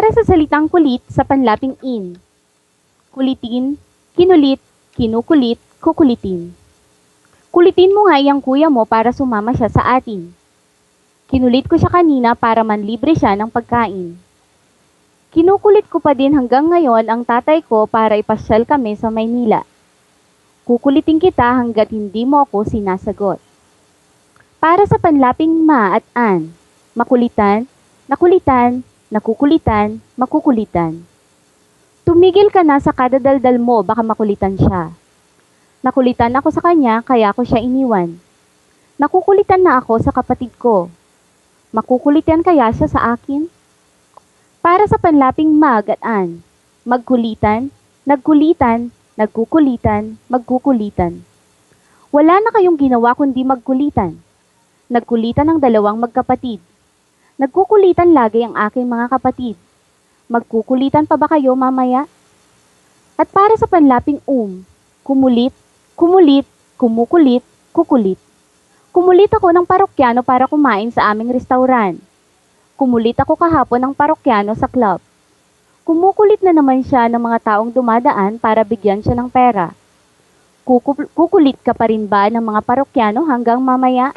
Para sa salitang kulit sa panlaping in. Kulitin, kinulit, kinukulit, kukulitin. Kulitin mo nga iyang kuya mo para sumama siya sa atin. Kinulit ko siya kanina para manlibre siya ng pagkain. Kinukulit ko pa din hanggang ngayon ang tatay ko para ipasyal kami sa Maynila. Kukulitin kita hanggat hindi mo ako sinasagot. Para sa panlaping ma at an. Makulitan, nakulitan, nakukulitan, makukulitan. Tumigil ka na sa kadadaldal mo, baka makulitan siya. Nakulitan ako sa kanya kaya ako siya iniwan. Nakukulitan na ako sa kapatid ko. Makukulitan kaya siya sa akin? Para sa panlaping mag at an. Magkulitan, nagkulitan, nagkukulitan, magkukulitan. Wala na kayong ginawa kundi magkulitan. Nagkulitan ang dalawang magkapatid. Nagkukulitan lagi ang aking mga kapatid. Magkukulitan pa ba kayo mamaya? At para sa panlaping kumulit, kumulit, kumukulit, kukulit. Kumulit ako ng parokyano para kumain sa aming restauran. Kumulit ako kahapon ng parokyano sa club. Kumukulit na naman siya ng mga taong dumadaan para bigyan siya ng pera. Kukulit ka pa rin ba ng mga parokyano hanggang mamaya?